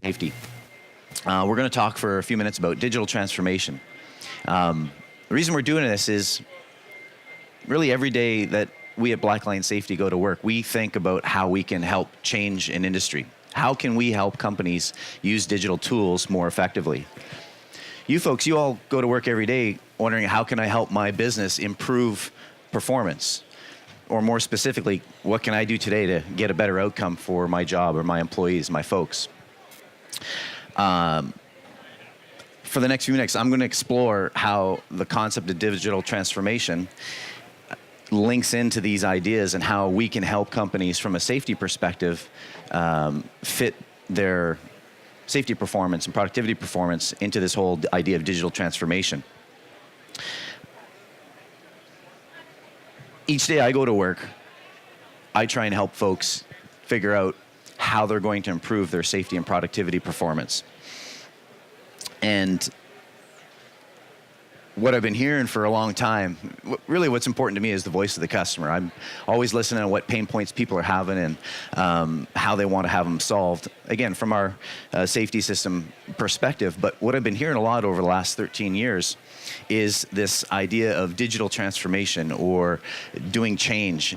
safety. We're going to talk for a few minutes about digital transformation. The reason we're doing this is really every day that we at Blackline Safety go to work, we think about how we can help change an industry. How can we help companies use digital tools more effectively? You folks, you all go to work every day wondering, how can I help my business improve performance? Or more specifically, what can I do today to get a better outcome for my job or my employees, my folks? For the next few minutes, I'm going to explore how the concept of digital transformation links into these ideas and how we can help companies from a safety perspective fit their safety performance and productivity performance into this whole idea of digital transformation. Each day I go to work, I try and help folks figure out how they're going to improve their safety and productivity performance. And what I've been hearing for a long time, really what's important to me is the voice of the customer. I'm always listening to what pain points people are having and how they want to have them solved. Again, from our safety system perspective, but what I've been hearing a lot over the last 13 years is this idea of digital transformation or doing change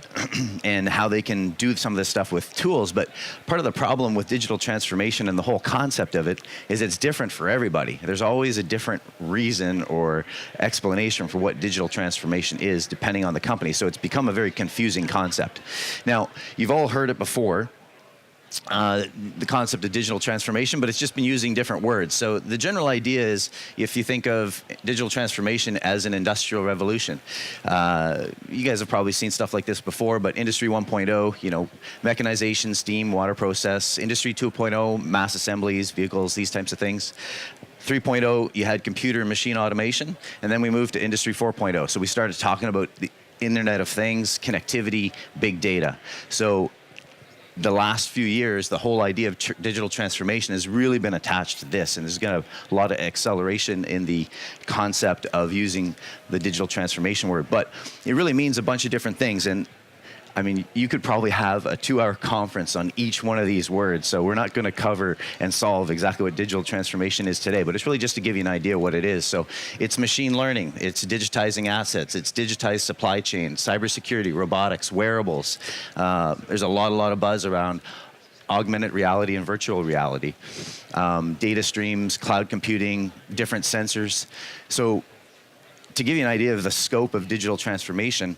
and how they can do some of this stuff with tools. But part of the problem with digital transformation and the whole concept of it is it's different for everybody. There's always a different reason or explanation for what digital transformation is depending on the company. So it's become a very confusing concept. Now, you've all heard it before. The concept of digital transformation, but it's just been using different words. So the general idea is, if you think of digital transformation as an industrial revolution, you guys have probably seen stuff like this before, but Industry 1.0, you know, mechanization, steam, water process. Industry 2.0, mass assemblies, vehicles, these types of things. 3.0, you had computer and machine automation, and then we moved to Industry 4.0. So we started talking about the Internet of Things, connectivity, big data. So the last few years, the whole idea of digital transformation has really been attached to this, and there's going to be a lot of acceleration in the concept of using the digital transformation word. But it really means a bunch of different things, and I mean, you could probably have a 2-hour conference on each one of these words, so we're not going to cover and solve exactly what digital transformation is today, but it's really just to give you an idea of what it is. So it's machine learning, it's digitizing assets, it's digitized supply chain, cybersecurity, robotics, wearables. There's a lot of buzz around augmented reality and virtual reality, data streams, cloud computing, different sensors. So to give you an idea of the scope of digital transformation,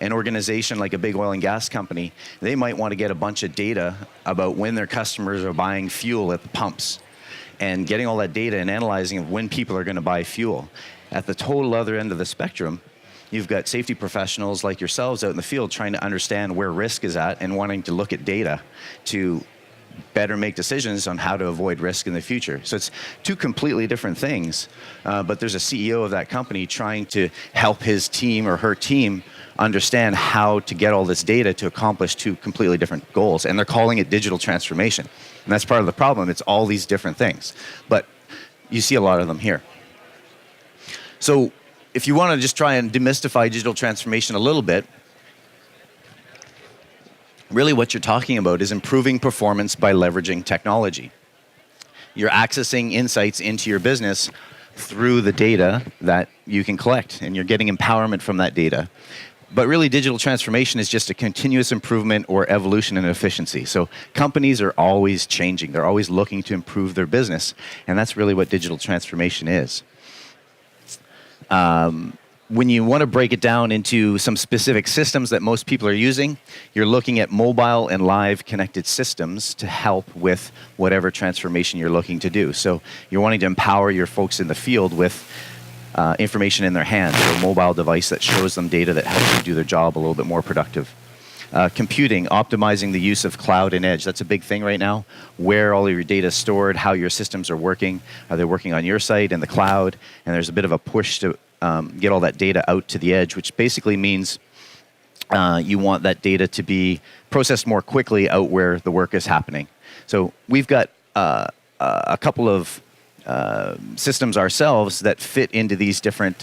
an organization like a big oil and gas company, they might want to get a bunch of data about when their customers are buying fuel at the pumps and getting all that data and analyzing of when people are going to buy fuel. At the total other end of the spectrum, you've got safety professionals like yourselves out in the field trying to understand where risk is at and wanting to look at data to better make decisions on how to avoid risk in the future. So it's two completely different things, but there's a CEO of that company trying to help his team or her team understand how to get all this data to accomplish two completely different goals, and they're calling it digital transformation. And that's part of the problem. It's all these different things, but you see a lot of them here. So if you want to just try and demystify digital transformation a little bit, really what you're talking about is improving performance by leveraging technology. You're accessing insights into your business through the data that you can collect, and you're getting empowerment from that data. But really, digital transformation is just a continuous improvement or evolution in efficiency. So companies are always changing. They're always looking to improve their business, and that's really what digital transformation is. When you want to break it down into some specific systems that most people are using, you're looking at mobile and live connected systems to help with whatever transformation you're looking to do. So you're wanting to empower your folks in the field with information in their hands, or a mobile device that shows them data that helps them do their job a little bit more productive. Computing, optimizing the use of cloud and edge. That's a big thing right now. Where all of your data is stored, how your systems are working. Are they working on your site in the cloud? And there's a bit of a push to get all that data out to the edge, which basically means you want that data to be processed more quickly out where the work is happening. So we've got a couple of systems ourselves that fit into these different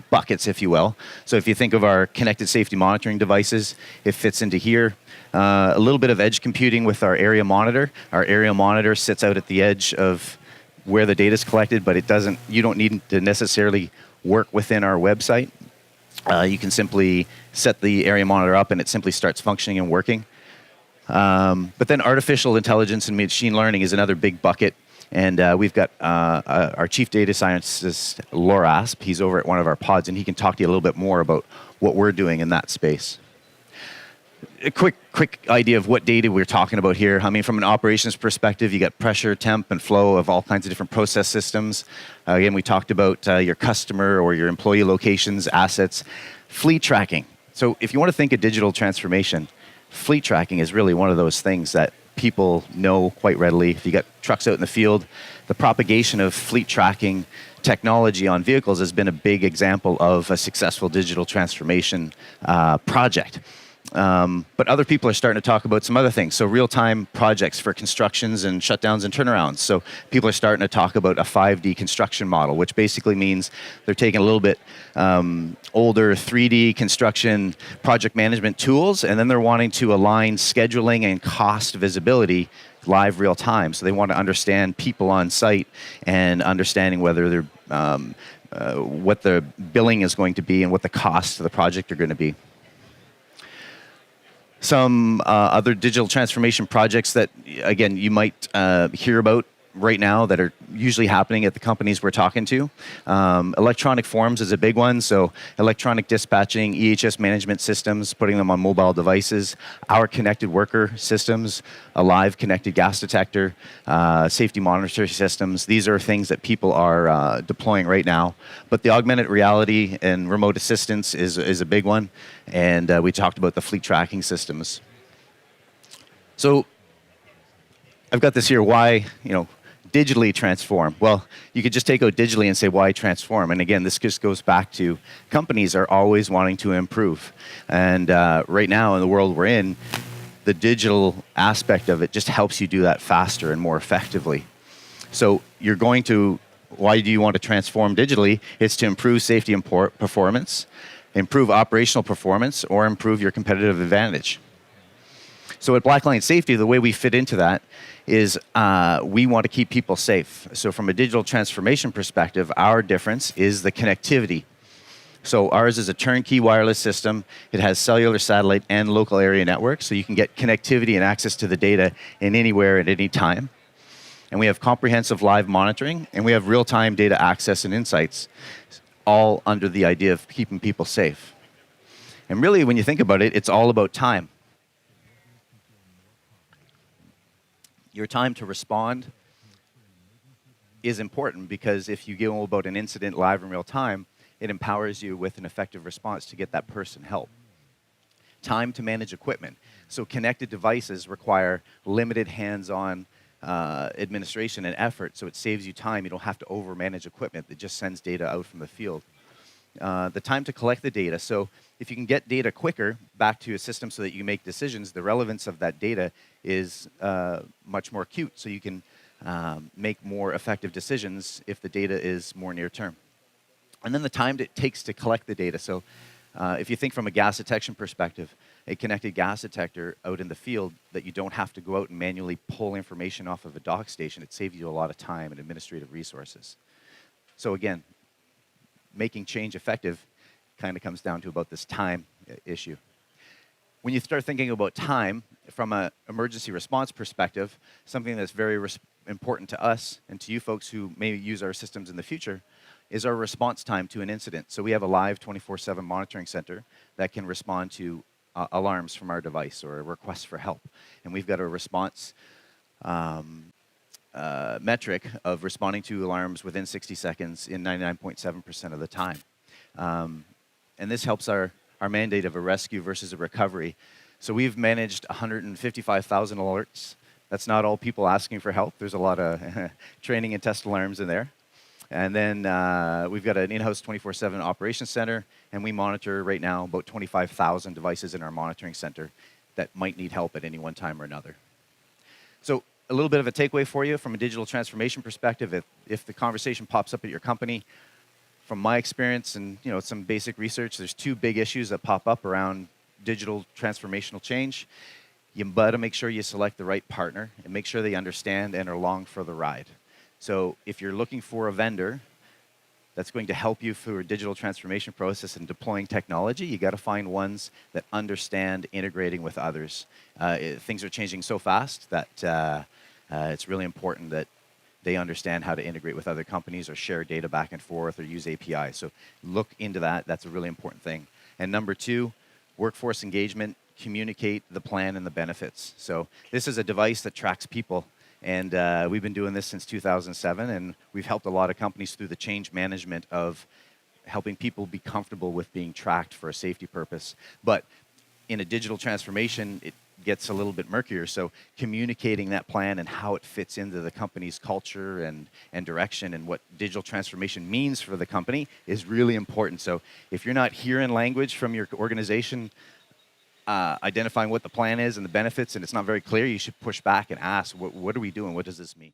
buckets, if you will. So if you think of our connected safety monitoring devices, it fits into here. A little bit of edge computing with our area monitor. Our area monitor sits out at the edge of where the data is collected, but it doesn't. You don't need to necessarily work within our website. You can simply set the area monitor up, and it simply starts functioning and working. But then artificial intelligence and machine learning is another big bucket. And we've got our chief data scientist, Laura Asp. He's over at one of our pods, and he can talk to you a little bit more about what we're doing in that space. A quick idea of what data we're talking about here. I mean, from an operations perspective, you got pressure, temp, and flow of all kinds of different process systems. Again, we talked about your customer or your employee locations, assets, fleet tracking. So if you want to think of digital transformation, fleet tracking is really one of those things that people know quite readily. If you got trucks out in the field, the propagation of fleet tracking technology on vehicles has been a big example of a successful digital transformation project. But other people are starting to talk about some other things. So real-time projects for constructions and shutdowns and turnarounds. So people are starting to talk about a 5D construction model, which basically means they're taking a little bit older 3D construction project management tools, and then they're wanting to align scheduling and cost visibility live real time. So they want to understand people on site and understanding whether they're what the billing is going to be and what the costs of the project are going to be. Some other digital transformation projects that, again, you might hear about right now that are usually happening at the companies we're talking to. Electronic forms is a big one, so electronic dispatching, EHS management systems, putting them on mobile devices, our connected worker systems, a live connected gas detector, safety monitor systems. These are things that people are deploying right now. But the augmented reality and remote assistance is a big one, and we talked about the fleet tracking systems. So I've got this here, why, digitally transform. Well, you could just take out digitally and say, why transform? And again, this just goes back to companies are always wanting to improve. And right now in the world we're in, the digital aspect of it just helps you do that faster and more effectively. So why do you want to transform digitally? It's to improve safety and performance, improve operational performance, or improve your competitive advantage. So at Blackline Safety, the way we fit into that is we want to keep people safe. So from a digital transformation perspective, our difference is the connectivity. So ours is a turnkey wireless system. It has cellular, satellite, and local area networks, so you can get connectivity and access to the data in anywhere at any time. And we have comprehensive live monitoring, and we have real-time data access and insights, all under the idea of keeping people safe. And really, when you think about it, it's all about time. Your time to respond is important because if you know about an incident live in real time, it empowers you with an effective response to get that person help. Time to manage equipment. So connected devices require limited hands-on administration and effort, so it saves you time. You don't have to over-manage equipment that just sends data out from the field. The time to collect the data. So if you can get data quicker back to a system so that you make decisions, the relevance of that data is much more acute, so you can make more effective decisions if the data is more near term. And then the time it takes to collect the data. So if you think from a gas detection perspective, a connected gas detector out in the field that you don't have to go out and manually pull information off of a dock station, it saves you a lot of time and administrative resources. So again, making change effective kind of comes down to about this time issue. When you start thinking about time from an emergency response perspective, something that's very important to us and to you folks who may use our systems in the future is our response time to an incident. So we have a live 24/7 monitoring center that can respond to alarms from our device or a request for help. And we've got a response metric of responding to alarms within 60 seconds in 99.7% of the time. And this helps our mandate of a rescue versus a recovery. So we've managed 155,000 alerts. That's not all people asking for help. There's a lot of training and test alarms in there. And then we've got an in-house 24/7 operations center, and we monitor right now about 25,000 devices in our monitoring center that might need help at any one time or another. So a little bit of a takeaway for you from a digital transformation perspective, if the conversation pops up at your company, from my experience and some basic research, there's two big issues that pop up around digital transformational change. You better make sure you select the right partner and make sure they understand and are along for the ride. So if you're looking for a vendor that's going to help you through a digital transformation process and deploying technology, you got to find ones that understand integrating with others. Things are changing so fast that it's really important that they understand how to integrate with other companies or share data back and forth or use APIs. So look into that. That's a really important thing. And number two, workforce engagement, communicate the plan and the benefits. So this is a device that tracks people. And we've been doing this since 2007, and we've helped a lot of companies through the change management of helping people be comfortable with being tracked for a safety purpose. But in a digital transformation, it gets a little bit murkier. So communicating that plan and how it fits into the company's culture and direction and what digital transformation means for the company is really important. So if you're not hearing language from your organization, identifying what the plan is and the benefits, and it's not very clear, you should push back and ask, what are we doing? What does this mean?